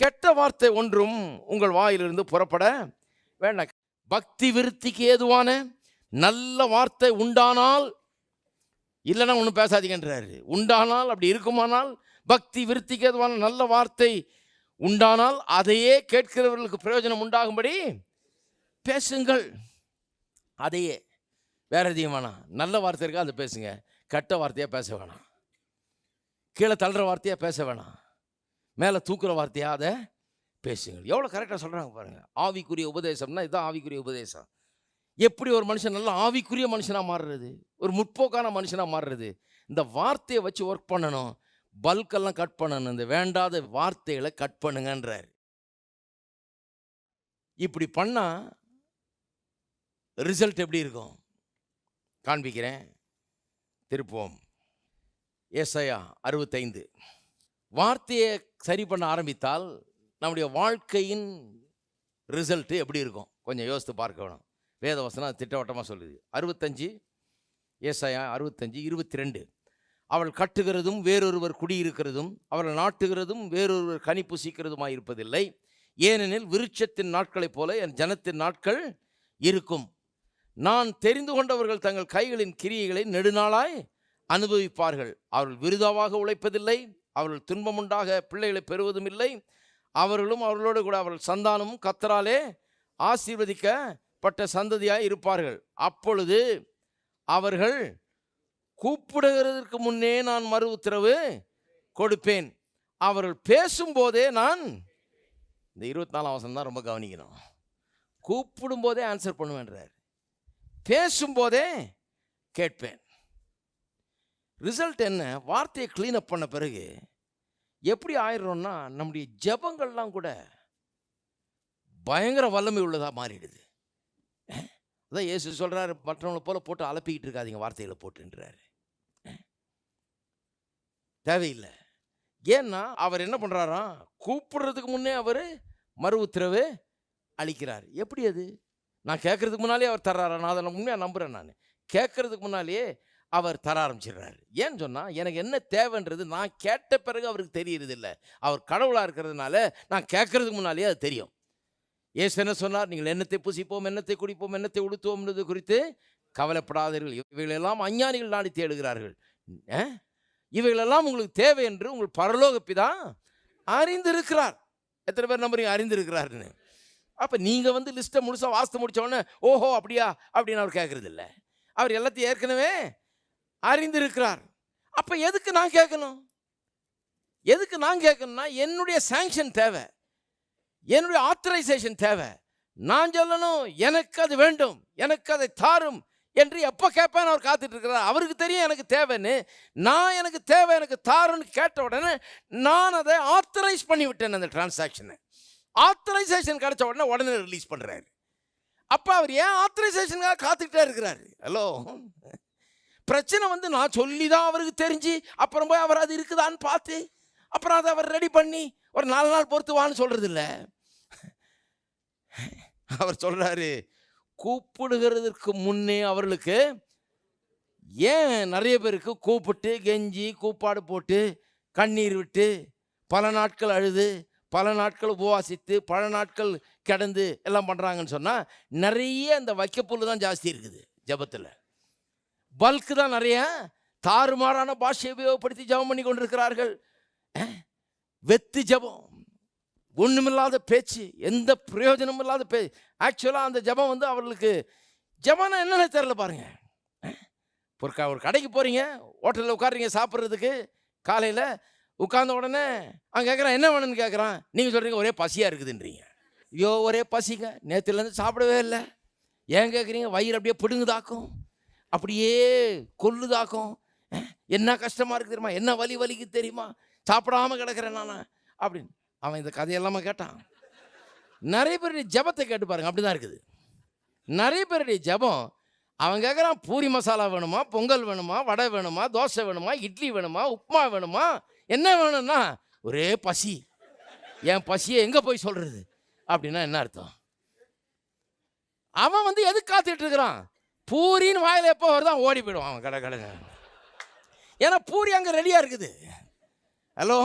கெட்ட வார்த்தை ஒன்றும் உங்கள் வாயிலிருந்து புறப்பட வேண்டாம். பக்தி விருத்திக்கு ஏதுவான நல்ல வார்த்தை உண்டானால், இல்லைன்னா ஒன்றும் பேசாதீங்கன்றாரு. உண்டானால், அப்படி இருக்குமானால், பக்தி விருத்திக்கு ஏதுவான நல்ல வார்த்தை உண்டானால் அதையே கேட்கிறவர்களுக்கு பிரயோஜனம் உண்டாகும்படி பேசுங்கள். அதையே, வேற எதையும் வேணாம். நல்ல வார்த்தை இருக்கா அதை பேசுங்க. கெட்ட வார்த்தையாக பேச வேணாம். கீழே தள்ளுற வார்த்தையாக பேச வேணாம். மேலே தூக்குற வார்த்தையாக அதை பேசுங்கள். எவ்வளோ கரெக்டாக சொல்கிறாங்க பாருங்கள். ஆவிக்குரிய உபதேசம்னா இதுதான் ஆவிக்குரிய உபதேசம். எப்படி ஒரு மனுஷன் நல்ல ஆவிக்குரிய மனுஷனாக மாறுறது, ஒரு முற்போக்கான மனுஷனாக மாறுறது, இந்த வார்த்தையை வச்சு ஒர்க் பண்ணணும். பல்கெல்லாம் கட் பண்ணணும். இந்த வேண்டாத வார்த்தைகளை கட் பண்ணுங்கன்றார். இப்படி பண்ணால் ரிசல்ட் எப்படி இருக்கும் காண்பிக்கிறேன். திருப்போம். ஏசாயா 65. வார்த்தையை சரி பண்ண ஆரம்பித்தால் நம்முடைய வாழ்க்கையின் ரிசல்ட்டு எப்படி இருக்கும் கொஞ்சம் யோசித்து பார்க்க வேணும். வேதவசனம் திட்டவட்டமாக சொல்லுது. 65, ஏசாயா 65, 22. அவள் கட்டுகிறதும் வேறொருவர் குடியிருக்கிறதும் அவள் நாட்டுகிறதும் வேறொருவர் கனி புசிக்கிறதுமாய் இருப்பதில்லை. ஏனெனில் விருட்சத்தின் நாட்களைப் போல என் ஜனத்தின் நாட்கள் இருக்கும். நான் தெரிந்து கொண்டவர்கள் தங்கள் கைகளின் கிரியைகளை நெடுநாளாய் அனுபவிப்பார்கள். அவர்கள் விருதாவாக உழைப்பதில்லை. அவர்கள் துன்பமுண்டாக பிள்ளைகளை பெறுவதும் இல்லை. அவர்களும் அவர்களோடு கூட அவர்கள் சந்தானமும் கர்த்தராலே ஆசீர்வதிக்கப்பட்ட சந்ததியாய் இருப்பார்கள். அப்பொழுது அவர்கள் கூப்பிடுகிறதற்கு முன்னே நான் மறு உத்தரவு கொடுப்பேன். அவர்கள் பேசும்போதே நான், இந்த 24 வசனம் தான் ரொம்ப கவனிக்கணும். கூப்பிடும்போதே ஆன்சர் பண்ணுவேன்றார். பேசும்போதே கேட்பேன். ரிசல்ட் என்ன? வார்த்தையை கிளீன் அப் பண்ண பிறகு எப்படி ஆயிடுறோம்னா நம்முடைய ஜெபங்கள்லாம் கூட பயங்கர வல்லமை உள்ளதாக மாறிடுது. அதான் இயேசு சொல்கிறாரு, மற்றவங்களை போல போட்டு அலப்பிக்கிட்டு இருக்காதீங்க வார்த்தைகளை போட்டுன்றாரு. தேவையில்லை. ஏன்னா அவர் என்ன பண்ணுறாராம், கூப்பிடுறதுக்கு முன்னே அவர் மறு உத்தரவு அளிக்கிறார். எப்படி அது? நான் கேட்கறதுக்கு முன்னாலே அவர் தர்றாரா? நான் அதை உண்மையாக நம்புகிறேன். நான் கேட்கறதுக்கு முன்னாலேயே அவர் தர ஆரம்பிச்சிடுறாரு. ஏன்னு சொன்னால் எனக்கு என்ன தேவைன்றது நான் கேட்ட பிறகு அவருக்கு தெரியறது இல்லை. அவர் கடவுளாக இருக்கிறதுனால நான் கேட்கறதுக்கு முன்னாலேயே அது தெரியும். ஏசு என்ன சொன்னார்? நீங்கள் எண்ணத்தை புசிப்போம், எண்ணத்தை குடிப்போம், எண்ணத்தை உடுத்துவோம் என்பது குறித்து கவலைப்படாதீர்கள். இவைகளெல்லாம் அஞ்ஞானிகள் நாடி தேடுகிறார்கள். இவைகளெல்லாம் உங்களுக்கு தேவை என்று உங்கள் பரலோக பிதா அறிந்திருக்கிறார். எத்தனை பேர் நம்புறீங்க அறிந்திருக்கிறாருன்னு? அப்போ நீங்கள் வந்து லிஸ்ட்டை முழுசாக வாசித்து முடித்த உடனே ஓஹோ அப்படியா அப்படின்னு அவர் கேட்கறது இல்லை. அவர் எல்லாத்தையும் ஏற்கனவே அறிந்திருக்கிறார். அப்போ எதுக்கு நான் கேட்கணும்? எதுக்கு நான் கேட்கணும்னா என்னுடைய சாங்ஷன் தேவை, என்னுடைய ஆத்தரைசேஷன் தேவை. நான் சொல்லணும் எனக்கு அது வேண்டும், எனக்கு அதை தாரும் என்று எப்போ கேட்பேன்னு அவர் காத்துட்டு இருக்கிறார். அவருக்கு தெரியும் எனக்கு தேவைன்னு. நான் எனக்கு தேவை, எனக்கு தாருன்னு கேட்ட உடனே நான் அதை ஆத்தரைஸ் பண்ணி விட்டேன். அந்த டிரான்சாக்ஷனை ஆத்தரைசேஷன் கிடைச்ச உடனே ரிலீஸ் பண்ணுறாரு. அப்போ அவர் ஏன் ஆத்தரைசேஷனுக்காக காத்துக்கிட்டே இருக்கிறாரு? ஹலோ, பிரச்சனை வந்து நான் சொல்லி தான் அவருக்கு தெரிஞ்சு அப்புறம் போய் அவர் அது இருக்குதான்னு பார்த்து அப்புறம் அதை அவர் ரெடி பண்ணி ஒரு 4 நாள் பொறுத்துவான்னு சொல்கிறது இல்லை. அவர் சொல்கிறாரு, கூப்பிடுகிறதுக்கு முன்னே அவர்களுக்கு. ஏன் நிறைய பேருக்கு கூப்பிட்டு கெஞ்சி கூப்பாடு போட்டு கண்ணீர் விட்டு பல நாட்கள் அழுது பல நாட்கள் உபவாசித்து பல நாட்கள் கிடந்து எல்லாம் பண்ணுறாங்கன்னு சொன்னால் நிறைய அந்த வைக்கப்புல் தான் ஜாஸ்தி இருக்குது ஜபத்தில். பல்க்கு தான் நிறைய தாறுமாறான பாஷையை உபயோகப்படுத்தி ஜபம் பண்ணி கொண்டிருக்கிறார்கள். வெத்து ஜபம், ஒன்றுமில்லாத பேச்சு, எந்த பிரயோஜனமும் இல்லாத பேச்சு. ஆக்சுவலாக அந்த ஜபம் வந்து அவர்களுக்கு ஜபம்னா என்னென்ன தெரியல பாருங்க. ஒரு கடைக்கு போகிறீங்க, ஹோட்டலில் உட்காருறீங்க சாப்பிட்றதுக்கு. காலையில் உட்கார்ந்த உடனே அவன் கேட்குறான் என்ன வேணும்னு கேட்குறான். நீங்கள் சொல்கிறீங்க ஒரே பசியாக இருக்குதுன்றீங்க. ஐயோ ஒரே பசிங்க, நேற்றுலேருந்து சாப்பிடவே இல்லை. ஏன் கேட்குறீங்க? வயிறு அப்படியே பிடுங்குதாக்கும், அப்படியே கொல்லுதாக்கும். என்ன கஷ்டமாக இருக்குது தெரியுமா, என்ன வலிக்கு தெரியுமா, சாப்பிடாமல் கிடக்கிறேன் நான் அப்படின்னு. அவன் இந்த கதையெல்லாமா கேட்டான். நிறைய பேருடைய ஜபத்தை கேட்டு பாருங்க, அப்படி தான் இருக்குது. நிறைய பேருடைய ஜபம் அவன் கேட்குறான் பூரி மசாலா வேணுமா, பொங்கல் வேணுமா, வடை வேணுமா, தோசை வேணுமா, இட்லி வேணுமா, உப்புமா வேணுமா, என்ன வேணும்னா ஒரே பசி. என் பசியை எங்கே போய் சொல்கிறது அப்படின்னா என்ன அர்த்தம்? அவன் வந்து எதுக்கு காத்துட்டு இருக்கிறான்? பூரின்னு வாயில் எப்போ வருதான் ஓடி போயிடுவான் அவன் கடை. ஏன்னா பூரி அங்கே ரெடியாக இருக்குது. ஹலோ,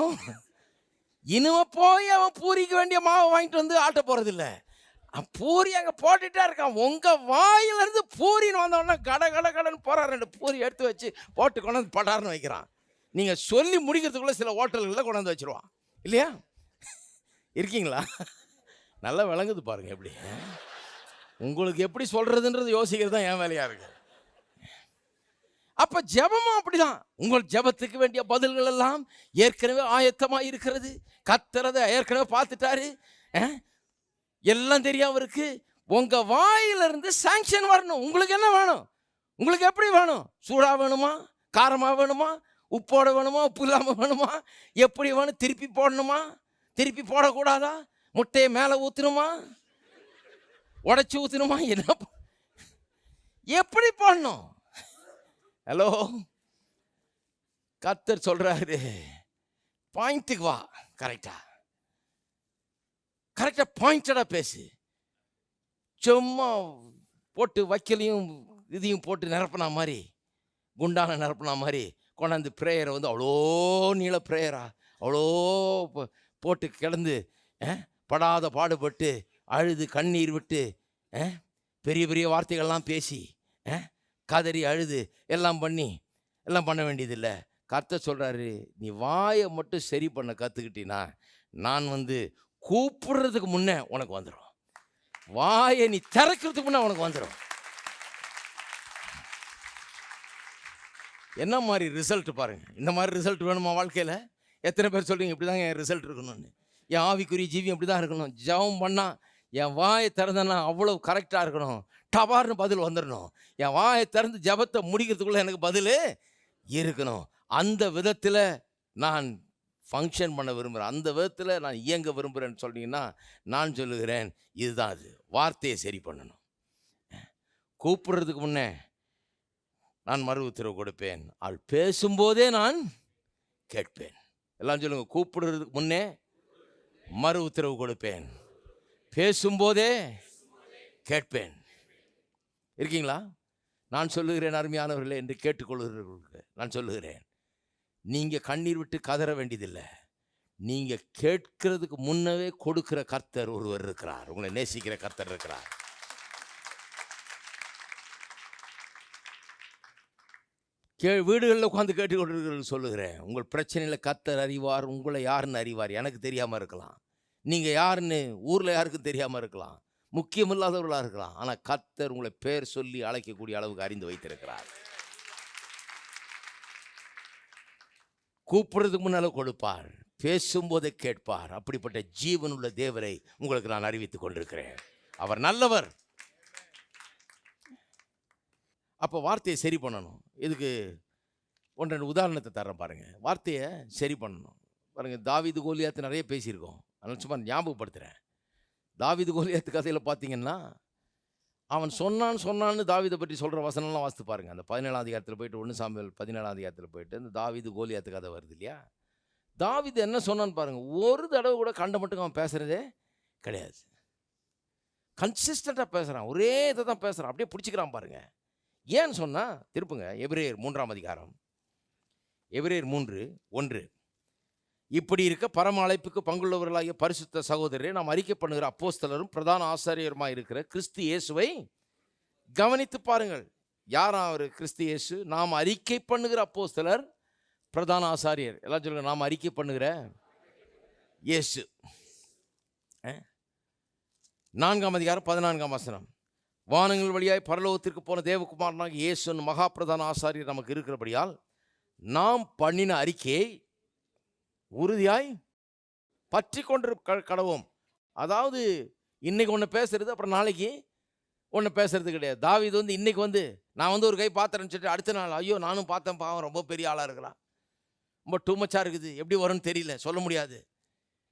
இனிமே போய் அவன் பூரிக்கு வேண்டிய மாவை வாங்கிட்டு வந்து ஆட்ட போறதில்ல. பூரி அங்கே போட்டுட்டே இருக்கான். உங்க வாயிலிருந்து பூரின்னு வந்தோடனே கட கட கடன்னு போறான். 2 பூரி எடுத்து வச்சு போட்டு கொண்டாந்து படார்னு வைக்கிறான். நீங்க சொல்லி முடிக்கிறதுக்குள்ள சில ஹோட்டல்களில் கொண்டாந்து வச்சிருவான் இல்லையா? இருக்கீங்களா? நல்லா விளங்குது பாருங்க. எப்படி உங்களுக்கு எப்படி சொல்றதுன்றது யோசிக்கிறது தான் என் வேலையா இருக்கு. அப்ப ஜெபமும் அப்படிதான். உங்கள் ஜெபத்துக்கு வேண்டிய பதில்கள் எல்லாம் ஏற்கனவே ஆயத்தமாக இருக்கிறது. கர்த்தர் அதை ஏற்கனவே பார்த்துட்டாரு. எல்லாம் தெரியும் அவருக்கு. உங்க வாயிலிருந்து சாங்ஷன் வரணும். உங்களுக்கு என்ன வேணும்? உங்களுக்கு எப்படி வேணும்? சூடா வேணுமா, காரமா வேணுமா, உப்போட வேணுமா, உப்பு இல்லாமல் வேணுமா, எப்படி வேணும்? திருப்பி போடணுமா, திருப்பி போடக்கூடாதா, முட்டையை மேலே ஊற்றணுமா, உடைச்சி ஊற்றணுமா, என்ன எப்படி போடணும்? ஹலோ, கர்த்தர் சொல்றாரு, பாயிண்ட்டுக்கு வா. கரெக்டா பாயிண்டடா பேசு. சும்மா போட்டு வைக்கலையும் இதையும் போட்டு நிரப்பினா மாதிரி, குண்டான நிரப்பினா மாதிரி கொண்டாந்து ப்ரேயரை வந்து அவ்வளோ நீள ப்ரேயரா அவ்வளோ போட்டு கிடந்து படாத பாடுபட்டு அழுது கண்ணீர் விட்டு பெரிய பெரிய வார்த்தைகள்லாம் பேசி கதறி அழுது எல்லாம் பண்ண வேண்டியதில்லை. கர்த்தர் சொல்கிறாரு, நீ வாயை மட்டும் சரி பண்ண கற்றுக்கிட்டீன்னா நான் வந்து கூப்பிடுறதுக்கு முன்னே உனக்கு வந்துடும். வாயை நீ திறக்கிறதுக்கு முன்னே உனக்கு வந்துடும். என்ன மாதிரி ரிசல்ட் பாருங்க. இந்த மாதிரி ரிசல்ட் வேணுமா வாழ்க்கையில்? எத்தனை பேர் சொல்றீங்க இப்படி தாங்க என் ரிசல்ட் இருக்கணும்னு? என் ஆவிக்குரிய ஜீவியம் இப்படி தான் இருக்கணும். ஜெபம் பண்ணால் என் வாயை திறந்தேன்னா அவ்வளோ கரெக்டாக இருக்கணும். டபார்னு பதில் வந்துடணும். என் வாயை திறந்து ஜெபத்தை முடிக்கிறதுக்குள்ளே எனக்கு பதில் இருக்கணும். அந்த விதத்தில் நான் ஃபங்க்ஷன் பண்ண விரும்புகிறேன். அந்த விதத்தில் நான் இயங்க விரும்புகிறேன்னு சொன்னீங்கன்னா நான் சொல்லுகிறேன், இதுதான் அது. வார்த்தையை சரி பண்ணணும். கூப்பிடுறதுக்கு முன்னே நான் மறு உத்தரவு கொடுப்பேன். அவள் பேசும்போதே நான் கேட்பேன். எல்லாம் சொல்லுங்க, கூப்பிடுறதுக்கு முன்னே மறு உத்தரவு கொடுப்பேன், பேசும்போதே கேட்பேன். இருக்கீங்களா? நான் சொல்லுகிறேன் அருமையானவர்களே என்று கேட்டுக்கொள்கிறவர்களுக்கு நான் சொல்லுகிறேன், நீங்கள் கண்ணீர் விட்டு கதற வேண்டியதில்லை. நீங்கள் கேட்கிறதுக்கு முன்னவே கொடுக்கிற கர்த்தர் ஒருவர் இருக்கிறார். உங்களை நேசிக்கிற கர்த்தர் இருக்கிறார். வீடுகளில் உட்காந்து கேட்டுக்கொண்டிருக்கிறது சொல்லுகிறேன், உங்கள் பிரச்சனையில் கர்த்தர் அறிவார். உங்களை யாருன்னு அறிவார். எனக்கு தெரியாமல் இருக்கலாம், நீங்கள் யாருன்னு ஊரில் யாருக்கும் தெரியாமல் இருக்கலாம், முக்கியமில்லாதவர்களாக இருக்கலாம். ஆனால் கர்த்தர் உங்களை பேர் சொல்லி அழைக்கக்கூடிய அளவுக்கு அறிந்து வைத்திருக்கிறார். கூப்பிடுறதுக்கு முன்னால் கொடுப்பார், பேசும்போதே கேட்பார். அப்படிப்பட்ட ஜீவனுள்ள தேவரை உங்களுக்கு நான் அறிவித்துக் கொண்டிருக்கிறேன். அவர் நல்லவர். அப்போ வார்த்தையை சரி பண்ணணும். இதுக்கு 1-2 உதாரணத்தை தரேன் பாருங்க. வார்த்தையை சரி பண்ணணும் பாருங்க. தாவீது கோலியாத்து நிறைய பேசியிருக்கோம், அதனால சும்மா ஞாபகப்படுத்துகிறேன். தாவீது கோலியாத்து கதையில் பார்த்தீங்கன்னா, அவன் சொன்னான்னு தாவீதை பற்றி சொல்கிற வசனம்லாம் வாசித்து பாருங்க. அந்த 17ஆம் அதிகாரத்தில் போயிட்டு 1 சாமுவேல் 17ஆம் அதிகாரத்தில் போயிட்டு இந்த தாவீது கோலியாத்து கதை வருது இல்லையா? தாவீது என்ன சொன்னான்னு பாருங்க. ஒரு தடவை கூட கண்ட மட்டும் அவன் பேசுகிறதே கிடையாது. கன்சிஸ்டண்ட்டாக பேசுகிறான், ஒரே இதை தான் பேசுகிறான், அப்படியே பிடிச்சிக்கிறான் பாருங்க. ஏன்னு சொன்னால் திருப்புங்க எபிரேயர் 3ஆம் அதிகாரம், எபிரேயர் 3:1. இப்படி இருக்க பரம அழைப்புக்கு பங்குள்ளவர்களாகிய பரிசுத்த சகோதரரை நாம் அறிக்கை பண்ணுகிற அப்போஸ்தலரும் பிரதான ஆசாரியருமாய் இருக்கிற கிறிஸ்து இயேசுவை கவனித்து பாருங்கள். யாரா அவர்? கிறிஸ்து இயேசு. நாம் அறிக்கை பண்ணுகிற அப்போஸ்தலர், பிரதான ஆசாரியர். எல்லாம் சொல்லுங்க, நாம் அறிக்கை பண்ணுகிற இயேசு. 4ஆம் அதிகாரம் 14ஆம் வசனம். வானங்கள் வழியாய் பரலோகத்திற்கு போன தேவகுமாரனாக இயேசு மகா பிரதான ஆசாரியர் நமக்கு இருக்கிறபடியால் நாம் பண்ணின அறிக்கையை உறுதியாய் பற்றி கொண்டு கடவோம். அதாவது இன்னைக்கு ஒன்று பேசுறது, அப்புறம் நாளைக்கு ஒன்று பேசுறது கிடையாது. தாவீது வந்து இன்னைக்கு நான் ஒரு கை பார்த்தேன்னு சொல்லிட்டு அடுத்த நாள் ஐயோ நானும் பார்த்தேன், பாவம் ரொம்ப பெரிய ஆளாக இருக்கிறான், ரொம்ப டூ மச்சாக இருக்குது, எப்படி வரும்னு தெரியல, சொல்ல முடியாது,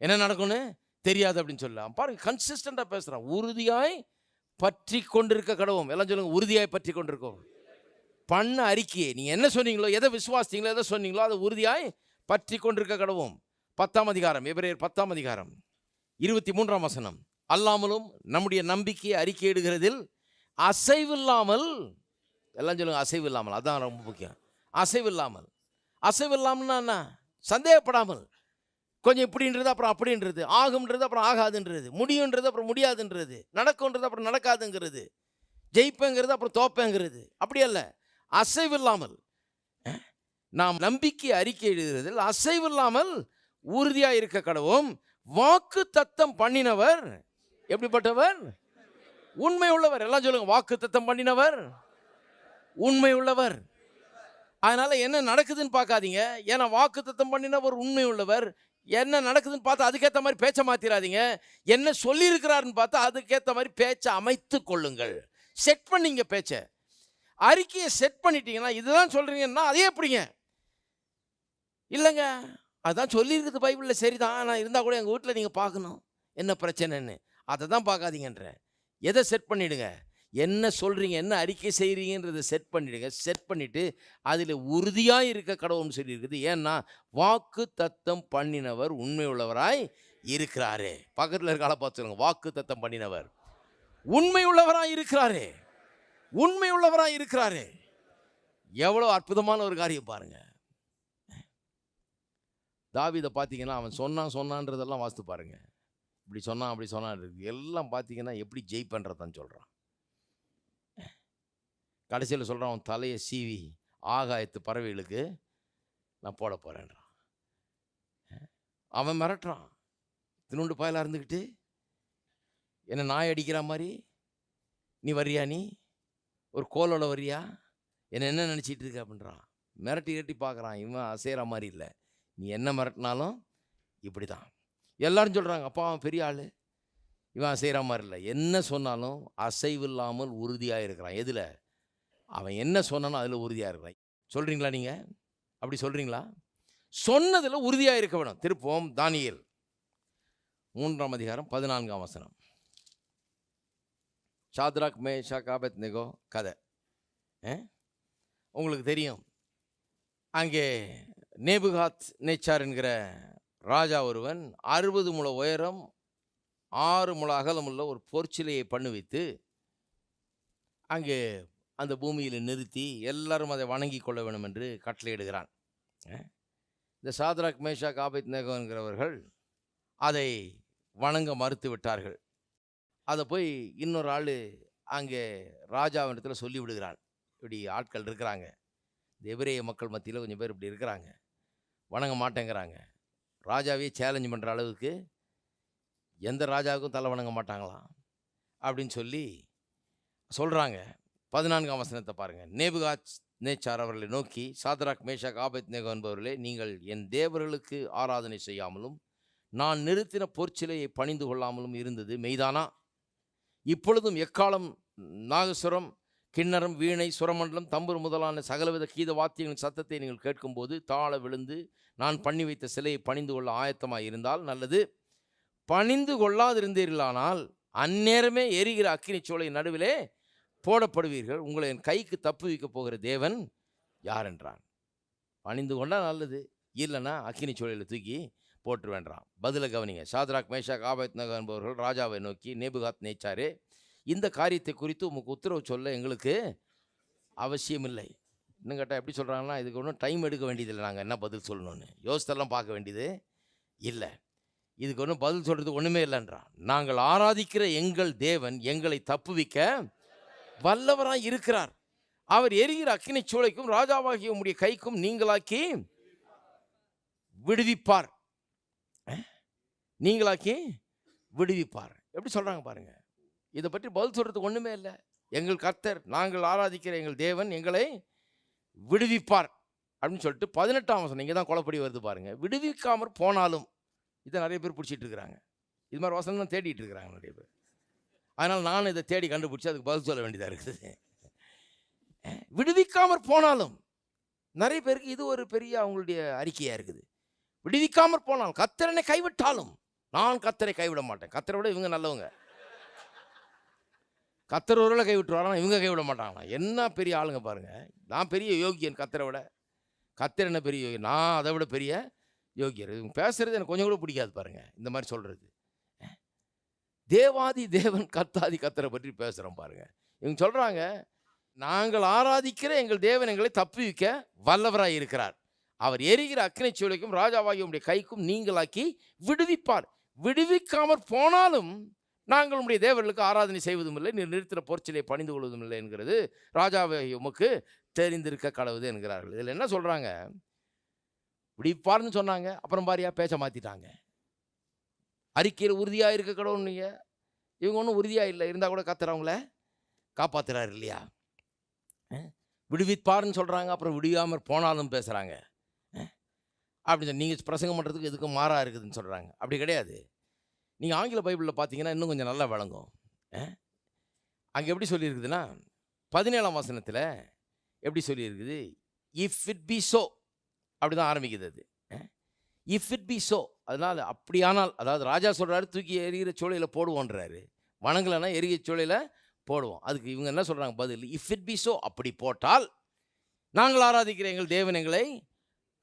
என்ன நடக்கும்னு தெரியாது அப்படின்னு சொல்லலாம். பாருங்க, கன்சிஸ்டண்டாக பேசுகிறான். உறுதியாய் பற்றி கொண்டிருக்க கடவோம். எல்லாம் சொல்லுங்க, உறுதியாய் பற்றி கொண்டிருக்கோம். பண்ண அறிக்கையை நீங்கள் என்ன சொன்னீங்களோ, எதை விசுவாசித்தீங்களோ, எதை சொன்னீங்களோ அதை உறுதியாய் பற்றி கொண்டிருக்க கடவோம். 10ஆம் அதிகாரம், எபிரேயர் 10ஆம் அதிகாரம் 23ஆம் வசனம். அல்லாமலும் நம்முடைய நம்பிக்கையை அறிக்கையிடுகிறதில் அசைவில்லாமல். எல்லாம் சொல்லுங்க, அசைவில்லாமல். அதான் ரொம்ப முக்கியம். அசைவில்லாமல். அசைவில்லாமல்னா என்ன? சந்தேகப்படாமல். கொஞ்சம் இப்படின்றது அப்புறம் அப்படின்றது, ஆகும்ன்றது அப்புறம் ஆகாதுன்றது, முடியுன்றது அப்புறம் முடியாதுன்றது, நடக்கும்ன்றது அப்புறம் நடக்காதுங்கிறது, ஜெயிப்பேங்கிறது அப்புறம் தோப்பேங்கிறது. அப்படி அல்ல, அசைவில்லாமல் நாம் நம்பிக்கை அறிக்கை எழுதுறதில் அசைவில்லாமல் உறுதியாக இருக்க கடவும். வாக்கு தத்தம் பண்ணினவர் எப்படிப்பட்டவர்? உண்மை உள்ளவர். எல்லாம் சொல்லுங்க, வாக்கு தத்தம் பண்ணினவர் உண்மை உள்ளவர். அதனால என்ன நடக்குதுன்னு பார்க்காதீங்க. ஏன்னா வாக்கு தத்தம் பண்ணினவர் உண்மை உள்ளவர். என்ன நடக்குதுன்னு பார்த்தா அதுக்கேற்ற மாதிரி பேச்சை மாத்திராதீங்க. என்ன சொல்லியிருக்கிறாருன்னு பார்த்தா அதுக்கேற்ற மாதிரி பேச்சை அமைத்து கொள்ளுங்கள். செட் பண்ணிங்க பேச்சை. அறிக்கையை செட் பண்ணிட்டீங்கன்னா இதுதான் சொல்றீங்கன்னா அதே எப்படிங்க? இல்லைங்க, அதுதான் சொல்லியிருக்குது பைபிளில், சரிதான். நான் இருந்தால் கூட எங்கள் வீட்டில் நீங்கள் பார்க்கணும் என்ன பிரச்சனைன்னு. அதை தான் பார்க்காதீங்கன்ற. எதை செட் பண்ணிவிடுங்க? என்ன சொல்கிறீங்க, என்ன அறிக்கை செய்கிறீங்கன்றதை செட் பண்ணிவிடுங்க. செட் பண்ணிவிட்டு அதில் உறுதியாக இருக்க கடவுள்னு சொல்லியிருக்குது. ஏன்னா வாக்கு தத்தம் பண்ணினவர் உண்மை உள்ளவராய் இருக்கிறாரே. பக்கத்தில் இருக்க ஆளை பார்த்து சொல்லுங்க, வாக்கு தத்தம் பண்ணினவர் உண்மை உள்ளவராய் இருக்கிறாரே. உண்மை உள்ளவராய் இருக்கிறாரே. எவ்வளோ அற்புதமான ஒரு காரியம் பாருங்க. தாவீதை பார்த்தீங்கன்னா அவன் சொன்னான்றதெல்லாம் வாசித்து பாருங்க. இப்படி சொன்னான் அப்படி சொன்னான் எல்லாம் பார்த்தீங்கன்னா எப்படி ஜெயிப்பன்றதான் சொல்கிறான். கடைசியில் சொல்கிறான், அவன் தலையை சீவி ஆகாயத்து பறவைகளுக்கு நான் போட போகிறேன்றான். அவன் மிரட்டுறான், தினுண்டு பாயலாக இருந்துக்கிட்டு என்ன நாய் அடிக்கிற மாதிரி நீ வர்றியா, நீ ஒரு கோலோட வர்றியா, என்ன நினச்சிட்டு இருக்க அப்படின்றான். மிரட்டி பார்க்குறான். இவன் அசைகிற மாதிரி இல்லை. நீ என்ன மிரட்டினாலும் இப்படி தான். எல்லாரும் சொல்கிறாங்க, அப்பா அவன் பெரிய ஆள், இவன் அசைகிற மாதிரி இல்லை. என்ன சொன்னாலும் அசைவில்லாமல் உறுதியாக இருக்கிறான். எதில்? அவன் என்ன சொன்னாலும் அதில் உறுதியாக இருக்கிறான். சொல்கிறீங்களா நீங்கள்? அப்படி சொல்கிறீங்களா? சொன்னதில் உறுதியாக இருக்க வேணும். திருப்போம் தானியேல் 3ஆம் அதிகாரம் 14ஆம் வசனம். ஷாத்ராக் மேஷாக் ஆபேத்நேகோ கதை உங்களுக்கு தெரியும். அங்கே நேபுகாத் நேச்சார் என்கிற ராஜா ஒருவன் 60 முழ உயரம் 6 முழ அகலமுள்ள ஒரு பொற்சிலையை பண்ணுவித்து அங்கே அந்த பூமியில் நிறுத்தி எல்லாரும் அதை வணங்கி கொள்ள வேண்டும் என்று கட்டளையிடுகிறான். இந்த ஷாத்ராக் மேஷாக் ஆபேத்நேகோ என்கிறவர்கள் அதை வணங்க மறுத்து விட்டார்கள். அதை போய் இன்னொரு ஆள் அங்கே ராஜாவிடத்தில் சொல்லி விடுகிறான். இப்படி ஆட்கள் இருக்கிறாங்க, இந்த எபிரேய மக்கள் மத்தியில் கொஞ்சம் பேர் இப்படி இருக்கிறாங்க, வணங்க மாட்டேங்கிறாங்க. ராஜாவே சேலஞ்ச் பண்ணுற அளவுக்கு எந்த ராஜாவுக்கும் தலை வணங்க மாட்டாங்களாம் அப்படின்னு சொல்லி சொல்கிறாங்க. 14ஆம் வசனத்தை பாருங்கள். நேபுகாத் நேச்சார் அவர்களை நோக்கி, சாத்ராக் மேஷாக் ஆபேத்நேகோ என்பவர்களே, நீங்கள் என் தேவர்களுக்கு ஆராதனை செய்யாமலும் நான் நிறுத்தின பொற்சிலையை பணிந்து கொள்ளாமலும் இருந்தது மெய்தானா? இப்பொழுதும் எக்காலம், நாகசுரம், கிண்ணறம், வீணை, சுரமண்டலம், தம்புரு முதலான சகலவித கீத வாத்தியங்களின் சத்தத்தை நீங்கள் கேட்கும்போது தாழ விழுந்து நான் பண்ணி வைத்த சிலையை பணிந்து கொள்ள ஆயத்தமாக இருந்தால் நல்லது. பணிந்து கொள்ளாதிருந்தீர்களானால் அந்நேரமே எரிகிற அக்கினி சூளை நடுவிலே போடப்படுவீர்கள். உங்களை என் கைக்கு தப்பு வைக்க போகிற தேவன் யார் என்றான். பணிந்து கொண்டால் நல்லது, இல்லைன்னா அக்கினி சூளையில் தூக்கி போட்டு வேண்டாம். பதில கவனிங்க. ஷாத்ராக் மேஷாக் ஆபேத்நேகோ என்பவர்கள் ராஜாவை நோக்கி, நேபுகாத் நேச்சாரே, இந்த காரியத்தை குறித்து உமக்கு உத்தரவு சொல்ல எங்களுக்கு அவசியம் இல்லை. இன்னும் கேட்டால் எப்படி சொல்கிறாங்கன்னா, இதுக்கு ஒன்றும் டைம் எடுக்க வேண்டியதில்லை, நாங்கள் என்ன பதில் சொல்லணும்னு யோசித்தெல்லாம் பார்க்க வேண்டியது இல்லை, இதுக்கு ஒன்றும் பதில் சொல்கிறது ஒன்றுமே இல்லைன்றான். நாங்கள் ஆராதிக்கிற எங்கள் தேவன் எங்களை தப்புவிக்க வல்லவராய் இருக்கிறார். அவர் எரிகிற அக்கினி சூளைக்கும் ராஜாவாகிய உம்முடைய கைக்கும் நீங்களாக்கி விடுவிப்பார். நீங்களாக்கி விடுவிப்பார். எப்படி சொல்கிறாங்க பாருங்கள். இதை பற்றி பதில் சொல்கிறதுக்கு ஒன்றுமே இல்லை. எங்கள் கர்த்தர், நாங்கள் ஆராதிக்கிற எங்கள் தேவன் எங்களை விடுவிப்பார் அப்படின்னு சொல்லிட்டு 18ஆம் வசனம் இங்கே தான் குழப்படி வருது பாருங்கள். விடுவிக்காமற் போனாலும், இதை நிறைய பேர் பிடிச்சிட்டு இருக்கிறாங்க. இது மாதிரி வசனம் தான் தேடிட்டு இருக்கிறாங்க நிறைய பேர். அதனால் நான் இதை தேடி கண்டுபிடிச்சி அதுக்கு பதில் சொல்ல வேண்டியதாக இருக்குது. விடுவிக்காமற் போனாலும் நிறைய பேருக்கு இது ஒரு பெரிய அவங்களுடைய அறிக்கையாக இருக்குது. விடுவிக்காமற் போனாலும், கர்த்தரை கைவிட்டாலும் நான் கர்த்தரை கைவிட மாட்டேன். கர்த்தரை விட இவங்க நல்லவங்க. கர்த்தர் ஒருவேளை கைவிட்டுருவாரா, இவங்க கைவிட மாட்டாங்களா? என்ன பெரிய ஆளுங்க பாருங்கள். நான் பெரிய யோகியன் கர்த்தரை விட. கர்த்தர் என்ன பெரிய யோகியன், நான் அதை விட பெரிய யோகியர். இவங்க பேசுகிறது எனக்கு கொஞ்சம் கூட பிடிக்காது பாருங்கள். இந்த மாதிரி சொல்கிறது, தேவாதி தேவன் கர்த்தாதி கர்த்தரை பற்றி பேசுகிறோம் பாருங்கள். இவங்க சொல்கிறாங்க, நாங்கள் ஆராதிக்கிற எங்கள் தேவன் எங்களை தப்புவிக்க வல்லவராய் இருக்கிறார். அவர் எரிகிற அக்கினி சூளைக்கும் ராஜாவாகிய உம்முடைய கைக்கும் நீங்களாக்கி விடுவிப்பார். விடுவிக்காமற் போனாலும் நாங்கள் உம்முடைய தேவர்களுக்கு ஆராதனை செய்வதும் இல்லை, நீர் நிறுத்தின பொற்சிலை பணிந்து கொள்வதும் இல்லை என்கிறது ராஜாவை உமக்கு தெரிந்திருக்க கடவுது என்கிறார்கள். இதில் என்ன சொல்கிறாங்க? விடுவிப்பார்னு சொன்னாங்க, அப்புறம் பாரியா பேச்ச மாற்றிட்டாங்க. அறிக்கையில் உறுதியாக இருக்க கடவுள் நீங்கள், இவங்க ஒன்றும் உறுதியாக இல்லை, இருந்தால் கூட கர்த்தர் அவங்கள காப்பாற்றுறாரு இல்லையா? விடுவிப்பார்னு சொல்கிறாங்க, அப்புறம் விடுவியாமற் போனாலும் பேசுகிறாங்க. அப்படி நீங்கள் பிரசங்கம் பண்ணுறதுக்கு எதுக்கும் மாறாக இருக்குதுன்னு சொல்கிறாங்க. அப்படி கிடையாது. நீங்கள் ஆங்கில பைபிளில் பார்த்தீங்கன்னா இன்னும் கொஞ்சம் நல்லா விளங்கும். அங்கே எப்படி சொல்லியிருக்குதுன்னா 17ஆம் வசனத்தில் எப்படி சொல்லியிருக்குது? இஃப் இட் பி ஸோ, அப்படி தான் ஆரம்பிக்குது அது. இஃப் இட் பி ஸோ, அதனால் அப்படியானால், அதாவது ராஜா சொல்கிறாரு தூக்கி எரிகிற சூளையில் போடுவோன்றாரு, வணங்கலைன்னா எரிகிற சூளையில் போடுவோம். அதுக்கு இவங்க என்ன சொல்கிறாங்க பதில்? இஃப் இட் பி ஸோ, அப்படி போட்டால் நாங்கள் ஆராதிக்கிற எங்கள் தேவன் எங்களை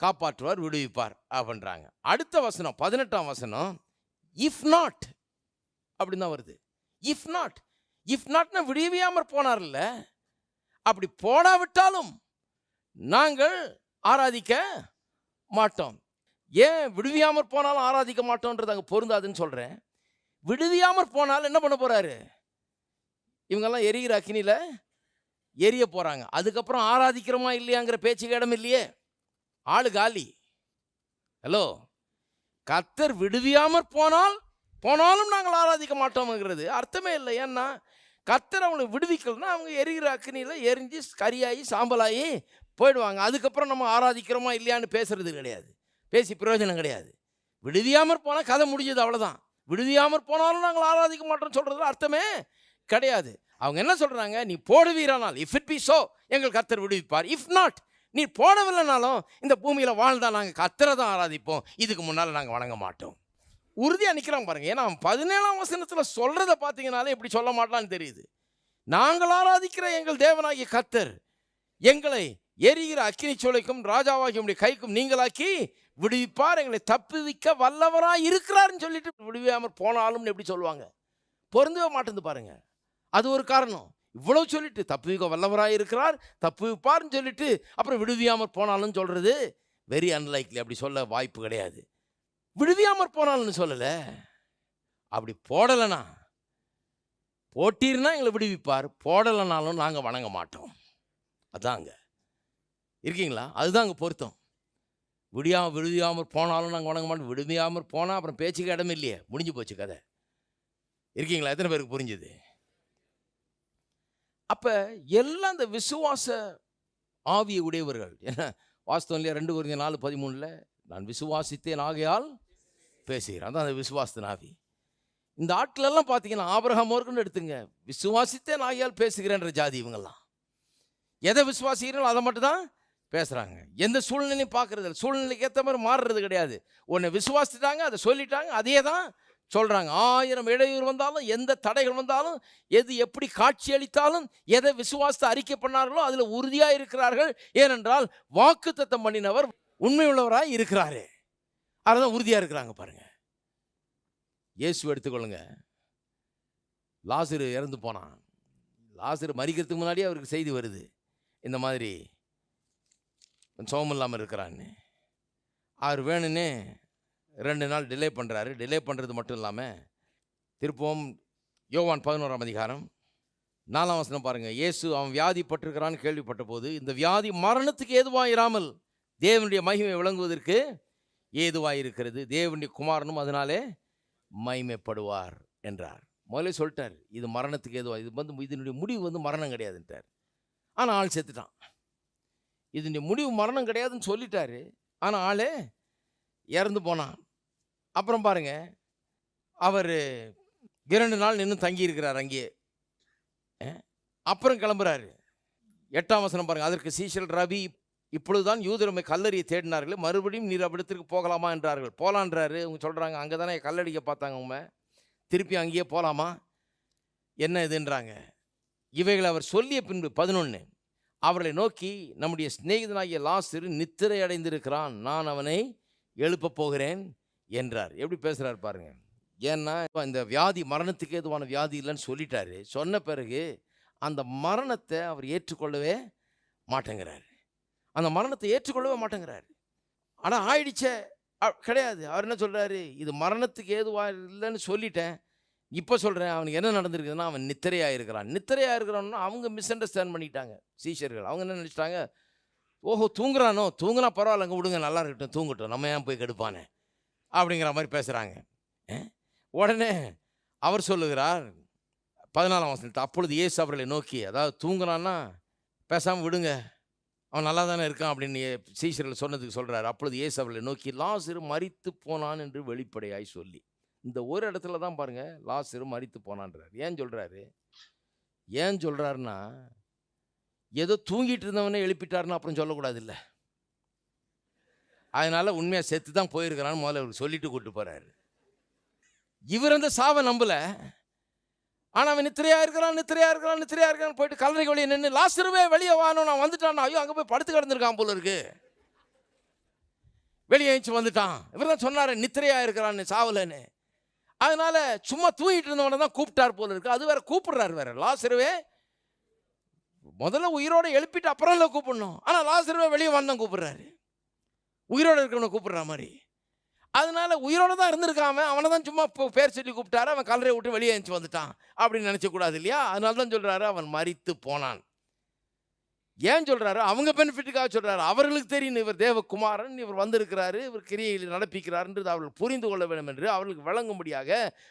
காப்பாற்றுவார், விடுவிப்பார் அப்படின்றாங்க. அடுத்த வசனம் 18ஆம் வசனம் இஃப் நாட் அப்படின்னு தான் வருது. இஃப் நாட், இஃப் நாட்னா விடுவியாமற் போனார்ல, அப்படி போடாவிட்டாலும் நாங்கள் ஆராதிக்க மாட்டோம். ஏன் விடுவியாமற் போனாலும் ஆராதிக்க மாட்டோன்றது அங்கே பொருந்தாதுன்னு சொல்கிறேன். விடுவியாமற் போனாலும் என்ன பண்ண போகிறாரு? இவங்கெல்லாம் எரிகிற அக்கினியில் எரிய போகிறாங்க. அதுக்கப்புறம் ஆராதிக்கிறோமா இல்லையாங்கிற பேச்சுக்கு இடம் இல்லையே, ஆளு காலி. ஹலோ, கர்த்தர் விடுவியாமற் போனாலும் நாங்கள் ஆராதிக்க மாட்டோம்ங்கிறது அர்த்தமே இல்லை. ஏன்னா கர்த்தர் அவங்களை விடுவிக்கலன்னா அவங்க எரிகிற அக்கினியில் எரிஞ்சு கரியாகி சாம்பலாகி போயிடுவாங்க. அதுக்கப்புறம் நம்ம ஆராதிக்கிறோமா இல்லையான்னு பேசுறது கிடையாது, பேசி பிரயோஜனம் கிடையாது. விடுவியாமற் போனால் கதை முடிஞ்சது, அவ்வளோதான். விடுவியாமற் போனாலும் நாங்கள் ஆராதிக்க மாட்டோம்னு சொல்கிறது அர்த்தமே கிடையாது. அவங்க என்ன சொல்கிறாங்க? நீ போடுவீரானால், இஃப் இட் பி ஸோ, எங்கள் கர்த்தர் விடுவிப்பார். இஃப் நாட், நீ போடவில்லைனாலும் இந்த பூமியில் வாழ்ந்தால் நாங்கள் கர்த்தரை தான் ஆராதிப்போம், இதுக்கு முன்னால் நாங்கள் வணங்க மாட்டோம். உறுதியாக நிற்கிறாங்க பாருங்கள். ஏன்னா 17ஆம் வசனத்தில் சொல்கிறத பார்த்தீங்கனாலே இப்படி சொல்ல மாட்டான்னு தெரியுது. நாங்கள் ஆராதிக்கிற எங்கள் தேவனாகிய கர்த்தர் எங்களை எரிகிற அக்கினி சூளைக்கும் ராஜாவாகிய உம்முடைய கைக்கும் நீங்களாக்கி விடுவிப்பார், எங்களை தப்புவிக்க வல்லவராக இருக்கிறார்னு சொல்லிட்டு விடுவியாமற் போனாலும் எப்படி சொல்லுவாங்க? பொருந்தவே மாட்டேந்து பாருங்க. அது ஒரு காரணம். இவ்வளவு சொல்லிட்டு தப்புவிக்க வல்லவராக இருக்கிறார், தப்புவிப்பார்னு சொல்லிட்டு அப்புறம் விடுவியாமற் போனாலும் சொல்றது வெரி அன்லைக்லி. அப்படி சொல்ல வாய்ப்பு கிடையாது. விடுவியாமற் போனாலும் சொல்லலை, அப்படி போடலைனா, போட்டீர்னா எங்களை விடுவிப்பார், போடலைனாலும் நாங்கள் வணங்க மாட்டோம். அதாங்க இருக்கீங்களா? அதுதான் அங்கே பொருத்தம். விடுவியாமற் போனாலும் நாங்கள் வணங்க மாட்டோம். விடுவியாமற் போனால் அப்புறம் பேச்சுக்கு இடம் இல்லையே, முடிஞ்சு போச்சு கதை. இருக்கீங்களா? எத்தனை பேருக்கு புரிஞ்சுது? அப்போ எல்லாம் இந்த விசுவாச ஆவியை உடையவர்கள். ஏன்னா வாஸ்தவம் இல்லையா? 2 Corinthians 4:13 நான் விசுவாசித்தேன் ஆகையால் பேசுகிறேன். அதான் அந்த விசுவாசத்தின் ஆவி. இந்த ஆட்களெல்லாம் பார்த்தீங்கன்னா ஆபிரகாம் வரைக்கும் எடுத்துங்க, விசுவாசித்தேன் ஆகையால் பேசுகிறேன்ற ஜாதி இவங்கெல்லாம். எதை விசுவாசிக்கிறோம் அதை மட்டும் தான் பேசுகிறாங்க. எந்த சூழ்நிலையும் பார்க்குறது, சூழ்நிலைக்கு ஏற்ற மாதிரி மாறுறது கிடையாது. ஒன்று விசுவாசிட்டாங்க, அதை சொல்லிட்டாங்க, அதே தான் சொல்கிறாங்க. 1000 இடையூறு வந்தாலும், எந்த தடைகள் வந்தாலும், எது எப்படி காட்சி அளித்தாலும், எதை விசுவாசத்தை அறிக்கை பண்ணார்களோ அதில் உறுதியாக இருக்கிறார்கள். ஏனென்றால் வாக்குத்தத்தம் பண்ணினவர் உண்மையுள்ளவராக இருக்கிறாரே, அதுதான் உறுதியாக இருக்கிறாங்க. பாருங்க, இயேசு எடுத்துக்கொள்ளுங்க. லாசரு இறந்து போனான். லாசரு மரிக்கிறதுக்கு முன்னாடியே அவருக்கு செய்தி வருது, இந்த மாதிரி சோகம் இல்லாமல் இருக்கிறான்னு. அவர் வேணுன்னே 2 நாள் டிலே பண்ணுறாரு. டிலே பண்ணுறது மட்டும் இல்லாமல் திருப்பவும் யோவான் 11ஆம் அதிகாரம் 4ஆம் வசனம் பாருங்கள். இயேசு அவன் வியாதிப்பட்டிருக்கிறான்னு கேள்விப்பட்ட போது, இந்த வியாதி மரணத்துக்கு ஏதுவாயிராமல் தேவனுடைய மகிமை விளங்குவதற்கு ஏதுவாயிருக்கிறது, தேவனுடைய குமாரனும் அதனாலே மகிமைப்படுவார் என்றார். முதலே சொல்லிட்டார், இது மரணத்துக்கு ஏதுவா, இதனுடைய முடிவு மரணம் கிடையாதுன்ட்டார். ஆனால் ஆள் செத்துட்டான். இதனுடைய முடிவு மரணம் கிடையாதுன்னு சொல்லிட்டாரு, ஆனால் ஆளே இறந்து போனான். அப்புறம் பாருங்க, அவர் 2 நாள் நின்று தங்கி இருக்கிறார் அங்கேயே. அப்புறம் கிளம்புறாரு. 8ஆம் வசனம் பாருங்க. அதற்கு சீஷர்கள், ரபி, இப்பொழுதுதான் யூதருமை கல்லறியை தேடினார்கள், மறுபடியும் நீர் அவ்விடத்திற்கு போகலாமா என்றார்கள். போகலான்றாரு. அவங்க சொல்கிறாங்க, அங்கே தானே கல்லடிக்க பார்த்தாங்க, அவங்க திருப்பி அங்கேயே போகலாமா, என்ன இதுன்றாங்க. இவைகளை அவர் சொல்லிய பின்பு 11 அவர்களை நோக்கி, நம்முடைய சிநேகிதனாகிய லாசரு நித்திரை அடைந்திருக்கிறான், நான் அவனை எழுப்ப போகிறேன் என்றார். எப்படி பேசுகிறார் பாருங்க. ஏன்னா இந்த வியாதி மரணத்துக்கு ஏதுவான வியாதி இல்லைன்னு சொல்லிட்டாரு. சொன்ன பிறகு அந்த மரணத்தை அவர் ஏற்றுக்கொள்ளவே மாட்டேங்கிறார். அந்த மரணத்தை ஏற்றுக்கொள்ளவே மாட்டேங்கிறார். ஆனால் ஆயிடுச்சே கிடையாது. அவர் என்ன சொல்கிறாரு, இது மரணத்துக்கு ஏதுவாக இல்லைன்னு சொல்லிட்டேன், இப்போ சொல்கிறேன். அவனுக்கு என்ன நடந்திருக்குதுன்னா, அவன் நித்திரையாக இருக்கிறான். நித்திரையாக இருக்கிறான்னா அவங்க மிஸ் அண்டர்ஸ்டாண்ட் பண்ணிட்டாங்க சீஷர்கள். அவங்க என்ன நினச்சிட்டாங்க, ஓஹோ தூங்குறானோ, தூங்குனா பரவாயில்லங்க, விடுங்க, நல்லா இருக்கட்டும், தூங்கட்டும், நம்ம ஏன் போய் கெடுப்பானே அப்படிங்கிற மாதிரி பேசுகிறாங்க. உடனே அவர் சொல்லுகிறார் 14ஆம் வசனத்தில், அப்பொழுது இயேசு அவர்களை நோக்கி, அதாவது தூங்குறான்னா பேசாமல் விடுங்க, அவன் நல்லா தானே இருக்கான் அப்படின்னு சீஷர்கள் சொன்னதுக்கு சொல்கிறார். அப்பொழுது இயேசு அவர்களை நோக்கி, லாசரு மரித்து போனான் என்று வெளிப்படையாய் சொல்லி. இந்த ஒரு இடத்துல தான் பாருங்க, லாசரு மரித்து போனான்றார். ஏன் சொல்கிறாருன்னா, ஏதோ தூங்கிட்டு இருந்தவனே எழுப்பிட்டாருன்னு அப்புறம் சொல்லக்கூடாது இல்லை. அதனால உண்மையாக செத்து தான் போயிருக்கிறான்னு முதல்ல அவருக்கு சொல்லிட்டு கூப்பிட்டு போகிறாரு. இவர் அந்த சாவை நம்பல. ஆனால் அவன் நித்திரையா இருக்கிறான் போயிட்டு கல்லறைக்கு வெளியே நின்று, லாசருவே வெளியே வானோ, நான் வந்துட்டான். ஐயோ அங்கே போய் படுத்து கிடந்திருக்கான் போல இருக்கு, வெளியே எழுந்து வந்துட்டான். இவர் தான் சொன்னார் நித்திரையா இருக்கிறான்னு, சாவலன்னு. அதனால சும்மா தூங்கிட்டு இருந்தவனை தான் கூப்பிட்டார் போல இருக்கு. அது வேற கூப்பிடுறாரு வேற, லாசருவே முதல்ல உயிரோட எழுப்பிட்டு அப்புறம் இல்லை கூப்பிடணும். ஆனால் லாசருவே வெளியே வந்தான் கூப்பிடுறாரு, உயிரோடு இருக்கிறவனை கூப்பிடுற மாதிரி. அதனால உயிரோடு தான் இருந்திருக்காம, அவனை தான் சும்மா பேர் சொல்லி கூப்பிட்டாரு, அவன் கல்லறையை விட்டு வெளியே எழுந்து வந்துட்டான் அப்படின்னு நினச்சக்கூடாது இல்லையா. அதனால தான் சொல்கிறாரு அவன் மரித்து போனான். ஏன் சொல்கிறாரு, அவங்க பெனிஃபிட்டுக்காக சொல்கிறாரு. அவர்களுக்கு தெரியும் இவர் தேவகுமாரன், இவர் வந்திருக்கிறாரு, இவர் கிரியையில் நடப்பிக்கிறார்ன்றது அவர்கள் புரிந்து கொள்ள வேண்டும் என்று அவர்களுக்கு வழங்கும்படியாக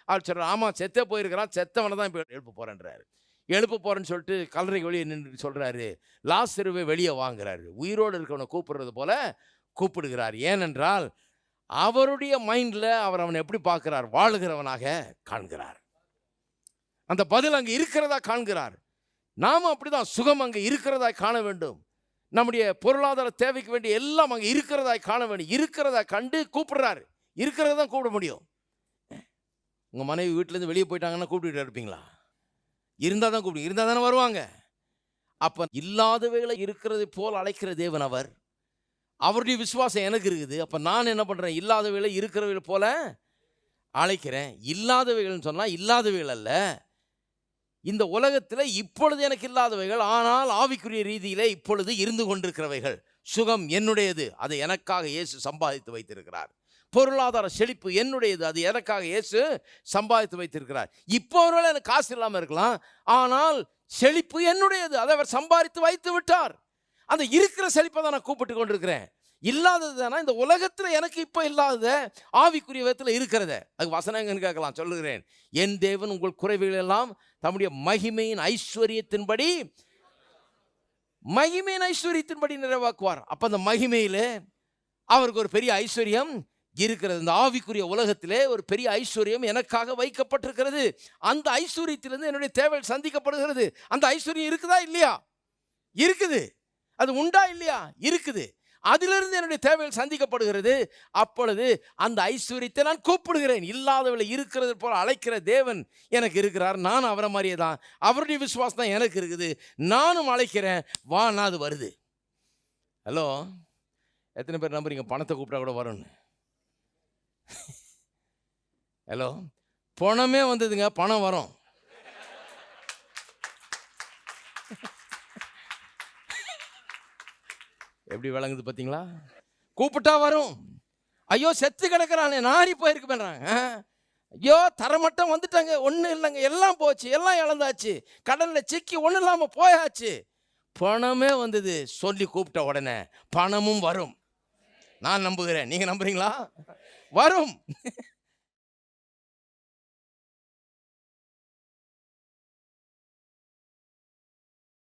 அவர் சொல்கிறார். ஆமாம், செத்தே போயிருக்கிறான், செத்தவனை தான் இப்போ எழுப்ப போகிறேன்றாரு. எழுப்ப போகிறேன்னு சொல்லிட்டு கல்லறைக்கு வெளியே நின்று சொல்கிறாரு, லாசருவே வெளியே வாங்குறாரு. உயிரோடு இருக்கவனை கூப்பிடுறது போல கூப்பிடுகிறார். ஏனென்றால் அவருடைய மைண்டில் அவர் அவனை எப்படி பார்க்கிறார், வாழுகிறவனாக காண்கிறார். அந்த பதில் அங்கே இருக்கிறதா காண்கிறார். நாமும் அப்படிதான், சுகம் அங்கே இருக்கிறதா காண வேண்டும். நம்முடைய பொருளாதார தேவைக்கு வேண்டிய எல்லாம் அங்கே இருக்கிறதா காண வேண்டும். இருக்கிறதா கண்டு கூப்பிடுறாரு. இருக்கிறத தான் கூப்பிட முடியும். உங்கள் மனைவி வீட்டிலேருந்து வெளியே போயிட்டாங்கன்னா கூப்பிட்டு இருப்பீங்களா? இருந்தால் தான் கூப்பிடு, இருந்தால் தானே வருவாங்க. அப்போ இல்லாதவைகளை இருக்கிறது போல் அழைக்கிற தேவன் அவர். அவருடைய விசுவாசம் எனக்கு இருக்குது. அப்போ நான் என்ன பண்ணுறேன், இல்லாதவைகளை இருக்கிறவைகளை போல அழைக்கிறேன். இல்லாதவைகள்னு சொன்னால் இல்லாதவைகள் அல்ல, இந்த உலகத்தில் இப்பொழுது எனக்கு இல்லாதவைகள், ஆனால் ஆவிக்குரிய ரீதியிலே இப்பொழுது இருந்து கொண்டிருக்கிறவைகள். சுகம் என்னுடையது, அதை எனக்காக இயேசு சம்பாதித்து வைத்திருக்கிறார். பொருளாதார செழிப்பு என்னுடையது, அது எனக்காக இயேசு சம்பாதித்து வைத்திருக்கிறார். இப்போ ஒருவேளை எனக்கு காசு இல்லாமல் இருக்கலாம், ஆனால் செழிப்பு என்னுடையது, அதை அவர் சம்பாதித்து வைத்து விட்டார். அந்த இருக்கிற செழிப்பை தான் நான் கூப்பிட்டு கொண்டிருக்கிறேன். இல்லாதது தானே இந்த உலகத்தில் எனக்கு இப்போ இல்லாதத ஆவிக்குரிய விதத்தில் இருக்கிறத. அதுக்கு வசனம் எங்கன்னு கேட்கலாம், சொல்லுகிறேன். என் தேவன் உங்கள் குறைவுகள் எல்லாம் தம்முடைய மகிமையின் ஐஸ்வர்யத்தின்படி நிறைவாக்குவார். அப்போ அந்த மகிமையில் அவருக்கு ஒரு பெரிய ஐஸ்வர்யம் இருக்கிறது. இந்த ஆவிக்குரிய உலகத்திலே ஒரு பெரிய ஐஸ்வர்யம் எனக்காக வைக்கப்பட்டிருக்கிறது. அந்த ஐஸ்வர்யத்திலிருந்து என்னுடைய தேவைகள் சந்திக்கப்படுகிறது. அந்த ஐஸ்வர்யம் இருக்குதா இல்லையா? இருக்குது. அது உண்டா இல்லையா? இருக்குது. அதிலிருந்து என்னுடைய தேவைகள் சந்திக்கப்படுகிறது. அப்பொழுது அந்த ஐஸ்வர்யத்தை நான் கூப்பிடுகிறேன். இல்லாதவளை இருக்கிறது போல அழைக்கிற தேவன் எனக்கு இருக்கிறார். நான் அவரை மாதிரியே தான், அவருடைய விசுவாசம் தான் எனக்கு இருக்குது. நானும் அழைக்கிறேன், வானா அது வருது. ஹலோ, எத்தனை பேர் நம்புறீங்க பணத்தை கூப்பிட்டா கூட வரும்னு? ஹலோ, பணமே வந்ததுங்க, பணம் வரும். எப்படி விளங்குது பார்த்தீங்களா? கூப்பிட்டா வரும். ஐயோ செத்து கிடக்கிறானே, நாரி போயிருக்கு பண்ணுறாங்க. ஐயோ தரமட்டம் வந்துட்டாங்க, ஒன்றும் இல்லைங்க, எல்லாம் போச்சு, எல்லாம் இழந்தாச்சு, கடலில் சிக்கி ஒன்றும் இல்லாமல் போயாச்சு. பணமே வந்தது. சொல்லி கூப்பிட்ட உடனே பணமும் வரும். நான் நம்புகிறேன். நீங்கள் நம்புறீங்களா? வரும்.